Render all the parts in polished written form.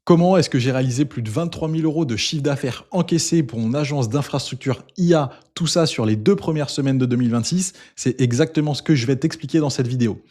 Comment est-ce que j'ai réalisé plus de 23 000 € de chiffre d'affaires encaissé pour mon agence d'infrastructure IA, tout ça sur les 2 premières semaines de 2026? C'est exactement ce que je vais t'expliquer dans cette vidéo.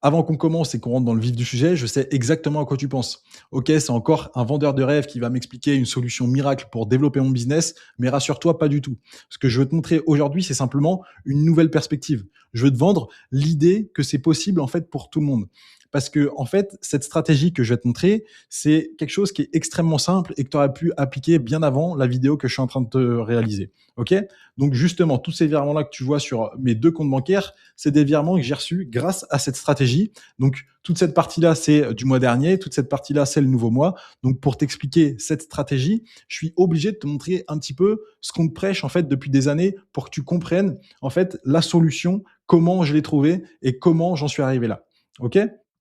Avant qu'on commence et qu'on rentre dans le vif du sujet, je sais exactement à quoi tu penses. Ok, c'est encore un vendeur de rêve qui va m'expliquer une solution miracle pour développer mon business, mais rassure-toi, pas du tout. Ce que je veux te montrer aujourd'hui, c'est simplement une nouvelle perspective. Je veux te vendre l'idée que c'est possible en fait pour tout le monde. Parce que en fait, cette stratégie que je vais te montrer, c'est quelque chose qui est extrêmement simple et que tu aurais pu appliquer bien avant la vidéo que je suis en train de te réaliser. OK? Donc justement, tous ces virements-là que tu vois sur mes 2 comptes bancaires, c'est des virements que j'ai reçus grâce à cette stratégie. Donc toute cette partie-là, c'est du mois dernier, toute cette partie-là, c'est le nouveau mois. Donc pour t'expliquer cette stratégie, je suis obligé de te montrer un petit peu ce qu'on te prêche en fait depuis des années pour que tu comprennes en fait la solution, comment je l'ai trouvée et comment j'en suis arrivé là. OK?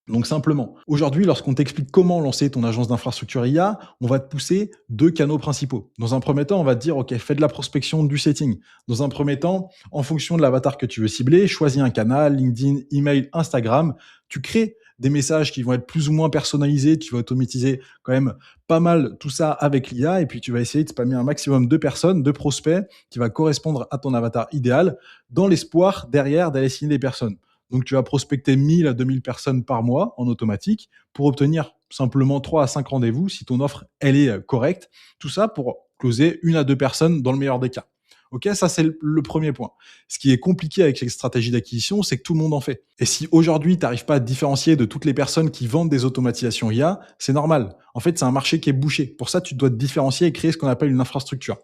Donc simplement, aujourd'hui, lorsqu'on t'explique comment lancer ton agence d'infrastructure IA, on va te pousser 2 canaux principaux. Dans un premier temps, on va te dire, OK, fais de la prospection, du setting. Dans un premier temps, en fonction de l'avatar que tu veux cibler, choisis un canal, LinkedIn, email, Instagram. Tu crées des messages qui vont être plus ou moins personnalisés. Tu vas automatiser quand même pas mal tout ça avec l'IA. Et puis, tu vas essayer de spammer un maximum de personnes, de prospects qui va correspondre à ton avatar idéal dans l'espoir derrière d'aller signer des personnes. Donc, tu vas prospecter 1000 à 2000 personnes par mois en automatique pour obtenir simplement 3 à 5 rendez-vous si ton offre, elle est correcte. Tout ça pour closer 1 à 2 personnes dans le meilleur des cas. OK, ça c'est le premier point. Ce qui est compliqué avec les stratégies d'acquisition, c'est que tout le monde en fait. Et si aujourd'hui, tu n'arrives pas à te différencier de toutes les personnes qui vendent des automatisations IA, c'est normal. En fait, c'est un marché qui est bouché. Pour ça, tu dois te différencier et créer ce qu'on appelle une infrastructure.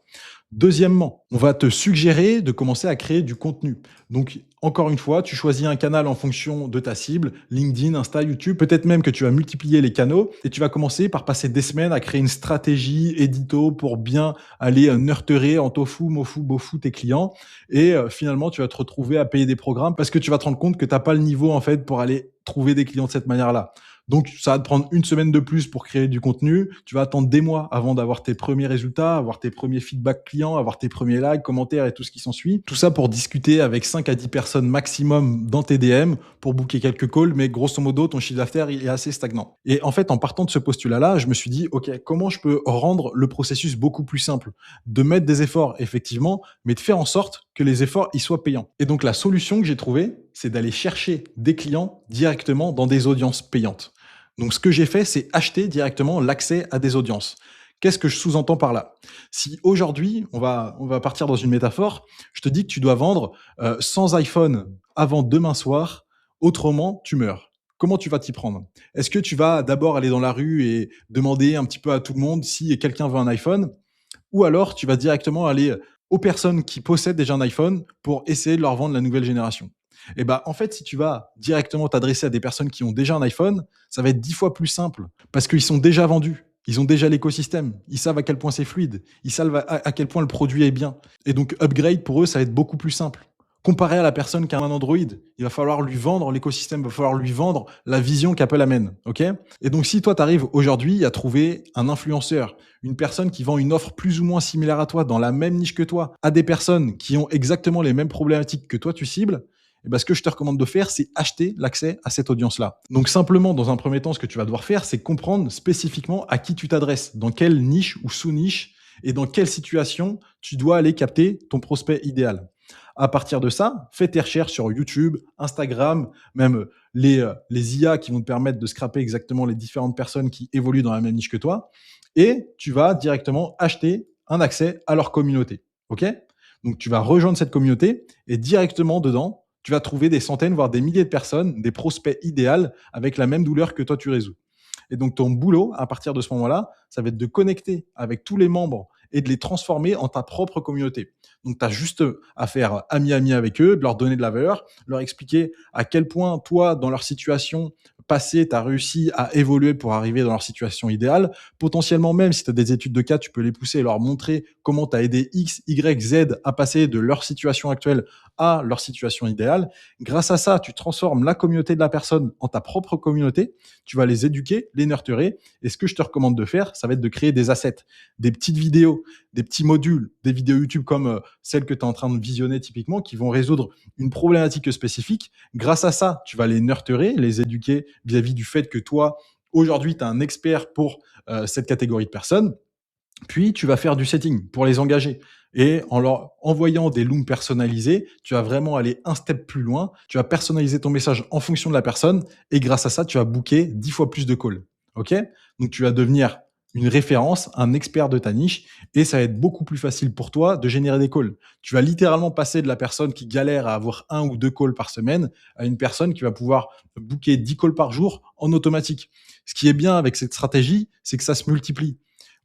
Deuxièmement, on va te suggérer de commencer à créer du contenu. Donc, encore une fois, tu choisis un canal en fonction de ta cible, LinkedIn, Insta, YouTube. Peut-être même que tu vas multiplier les canaux et tu vas commencer par passer des semaines à créer une stratégie édito pour bien aller nurturer en tofu, mofu, bofu tes clients. Et finalement, tu vas te retrouver à payer des programmes parce que tu vas te rendre compte que tu n'as pas le niveau en fait pour aller trouver des clients de cette manière-là. Donc, ça va te prendre une semaine de plus pour créer du contenu. Tu vas attendre des mois avant d'avoir tes premiers résultats, avoir tes premiers feedbacks clients, avoir tes premiers likes, commentaires et tout ce qui s'ensuit. Tout ça pour discuter avec 5 à 10 personnes maximum dans tes DM pour booker quelques calls. Mais grosso modo, ton chiffre d'affaires, il est assez stagnant. Et en fait, en partant de ce postulat-là, je me suis dit, OK, comment je peux rendre le processus beaucoup plus simple? De mettre des efforts, effectivement, mais de faire en sorte que les efforts, ils soient payants. Et donc, la solution que j'ai trouvée, c'est d'aller chercher des clients directement dans des audiences payantes. Donc, ce que j'ai fait, c'est acheter directement l'accès à des audiences. Qu'est-ce que je sous-entends par là? Si aujourd'hui, on va partir dans une métaphore, je te dis que tu dois vendre 100 iPhone avant demain soir, autrement, tu meurs. Comment tu vas t'y prendre? Est-ce que tu vas d'abord aller dans la rue et demander un petit peu à tout le monde si quelqu'un veut un iPhone? Ou alors tu vas directement aller aux personnes qui possèdent déjà un iPhone pour essayer de leur vendre la nouvelle génération. Et ben en fait, si tu vas directement t'adresser à des personnes qui ont déjà un iPhone, ça va être 10 fois plus simple parce qu'ils sont déjà vendus. Ils ont déjà l'écosystème. Ils savent à quel point c'est fluide. Ils savent à quel point le produit est bien. Et donc, upgrade pour eux, ça va être beaucoup plus simple. Comparé à la personne qui a un Android, il va falloir lui vendre l'écosystème, il va falloir lui vendre la vision qu'Apple amène. Ok? Et donc, si toi, tu arrives aujourd'hui à trouver un influenceur, une personne qui vend une offre plus ou moins similaire à toi, dans la même niche que toi, à des personnes qui ont exactement les mêmes problématiques que toi, tu cibles, eh ben, ce que je te recommande de faire, c'est acheter l'accès à cette audience-là. Donc simplement, dans un premier temps, ce que tu vas devoir faire, c'est comprendre spécifiquement à qui tu t'adresses, dans quelle niche ou sous-niche et dans quelle situation tu dois aller capter ton prospect idéal. À partir de ça, fais tes recherches sur YouTube, Instagram, même les IA qui vont te permettre de scraper exactement les différentes personnes qui évoluent dans la même niche que toi. Et tu vas directement acheter un accès à leur communauté. OK? Donc, tu vas rejoindre cette communauté et directement dedans, tu vas trouver des centaines, voire des milliers de personnes, des prospects idéaux avec la même douleur que toi tu résous. Et donc, ton boulot, à partir de ce moment-là, ça va être de connecter avec tous les membres et de les transformer en ta propre communauté. Donc, tu as juste à faire ami-ami avec eux, de leur donner de la valeur, leur expliquer à quel point toi, dans leur situation passée, tu as réussi à évoluer pour arriver dans leur situation idéale. Potentiellement même, si tu as des études de cas, tu peux les pousser et leur montrer comment tu as aidé X, Y, Z à passer de leur situation actuelle à leur situation idéale. Grâce à ça, tu transformes la communauté de la personne en ta propre communauté. Tu vas les éduquer, les nurturer. Et ce que je te recommande de faire, ça va être de créer des assets, des petites vidéos, des petits modules, des vidéos YouTube comme celles que tu es en train de visionner typiquement, qui vont résoudre une problématique spécifique. Grâce à ça, tu vas les nurturer, les éduquer vis-à-vis du fait que toi, Aujourd'hui, tu as un expert pour cette catégorie de personnes. Puis, tu vas faire du setting pour les engager. Et en leur envoyant des looms personnalisés, tu vas vraiment aller un step plus loin. Tu vas personnaliser ton message en fonction de la personne. Et grâce à ça, tu vas booker 10 fois plus de calls. OK? Donc, tu vas devenir une référence, un expert de ta niche. Et ça va être beaucoup plus facile pour toi de générer des calls. Tu vas littéralement passer de la personne qui galère à avoir un ou deux calls par semaine à une personne qui va pouvoir booker 10 calls par jour en automatique. Ce qui est bien avec cette stratégie, c'est que ça se multiplie.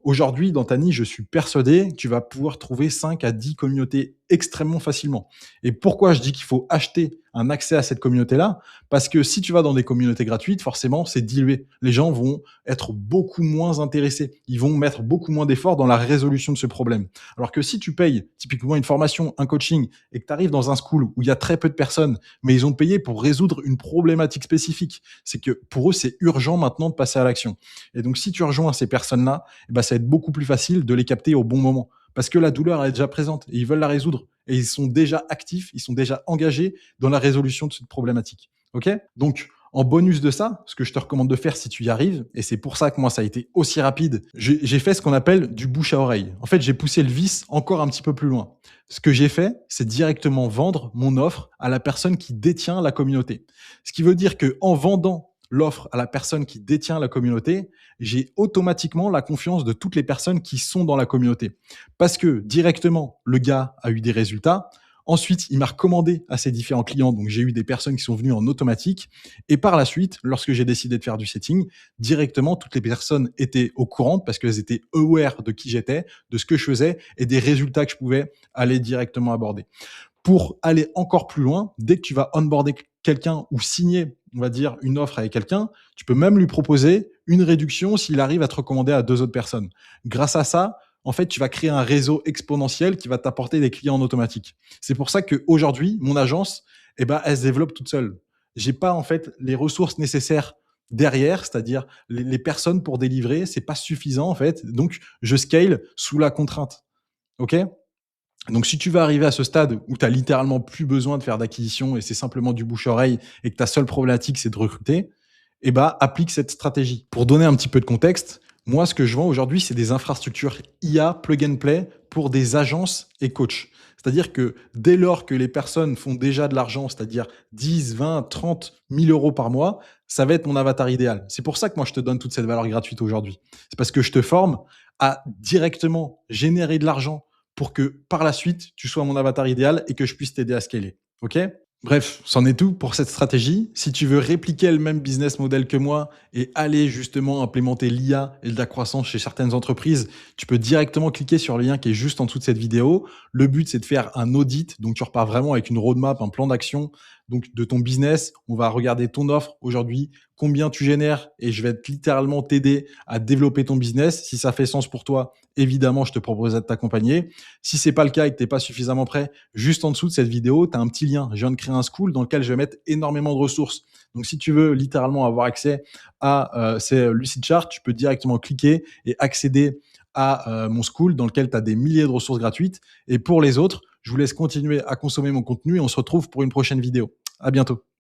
Aujourd'hui, dans ta niche, je suis persuadé que tu vas pouvoir trouver 5 à 10 communautés extrêmement facilement. Et pourquoi je dis qu'il faut acheter un accès à cette communauté-là? Parce que si tu vas dans des communautés gratuites, forcément, c'est dilué. Les gens vont être beaucoup moins intéressés. Ils vont mettre beaucoup moins d'efforts dans la résolution de ce problème. Alors que si tu payes typiquement une formation, un coaching, et que tu arrives dans un school où il y a très peu de personnes, mais ils ont payé pour résoudre une problématique spécifique, c'est que pour eux, c'est urgent maintenant de passer à l'action. Et donc, si tu rejoins ces personnes-là, eh ben, ça va être beaucoup plus facile de les capter au bon moment. Parce que la douleur elle est déjà présente et ils veulent la résoudre. Et ils sont déjà actifs, ils sont déjà engagés dans la résolution de cette problématique. OK? Donc, en bonus de ça, ce que je te recommande de faire si tu y arrives, et c'est pour ça que moi ça a été aussi rapide, j'ai fait ce qu'on appelle du bouche à oreille. En fait, j'ai poussé le vice encore un petit peu plus loin. Ce que j'ai fait, c'est directement vendre mon offre à la personne qui détient la communauté. Ce qui veut dire que en vendant l'offre à la personne qui détient la communauté, j'ai automatiquement la confiance de toutes les personnes qui sont dans la communauté. Parce que directement, le gars a eu des résultats. Ensuite, il m'a recommandé à ses différents clients. Donc, j'ai eu des personnes qui sont venues en automatique. Et par la suite, lorsque j'ai décidé de faire du setting, directement, toutes les personnes étaient au courant parce qu'elles étaient aware de qui j'étais, de ce que je faisais et des résultats que je pouvais aller directement aborder. Pour aller encore plus loin, dès que tu vas onboarder quelqu'un ou signer, on va dire, une offre avec quelqu'un, tu peux même lui proposer une réduction s'il arrive à te recommander à 2 autres personnes. Grâce à ça, en fait, tu vas créer un réseau exponentiel qui va t'apporter des clients en automatique. C'est pour ça qu'aujourd'hui, mon agence, eh ben, elle se développe toute seule. J'ai pas, en fait, les ressources nécessaires derrière, c'est-à-dire les personnes pour délivrer, c'est pas suffisant, en fait. Donc, je scale sous la contrainte. OK? Donc, si tu vas arriver à ce stade où tu as littéralement plus besoin de faire d'acquisition et c'est simplement du bouche-oreille et que ta seule problématique, c'est de recruter, eh ben, applique cette stratégie. Pour donner un petit peu de contexte, moi, ce que je vends aujourd'hui, c'est des infrastructures IA plug and play pour des agences et coachs. C'est-à-dire que dès lors que les personnes font déjà de l'argent, c'est-à-dire 10, 20, 30 000 euros par mois, ça va être mon avatar idéal. C'est pour ça que moi, je te donne toute cette valeur gratuite aujourd'hui. C'est parce que je te forme à directement générer de l'argent pour que par la suite, tu sois mon avatar idéal et que je puisse t'aider à scaler. OK? Bref, c'en est tout pour cette stratégie. Si tu veux répliquer le même business model que moi et aller justement implémenter l'IA et de la croissance chez certaines entreprises, tu peux directement cliquer sur le lien qui est juste en dessous de cette vidéo. Le but, c'est de faire un audit. Donc, tu repars vraiment avec une roadmap, un plan d'action donc de ton business. On va regarder ton offre aujourd'hui, combien tu génères et je vais littéralement t'aider à développer ton business. Si ça fait sens pour toi, évidemment, je te proposerai de t'accompagner. Si c'est pas le cas et que t'es pas suffisamment prêt, juste en dessous de cette vidéo, tu as un petit lien. Je viens de créer un school dans lequel je vais mettre énormément de ressources. Donc, si tu veux littéralement avoir accès à ces Lucid Chart, tu peux directement cliquer et accéder à mon school dans lequel tu as des milliers de ressources gratuites. Et pour les autres, je vous laisse continuer à consommer mon contenu et on se retrouve pour une prochaine vidéo. À bientôt.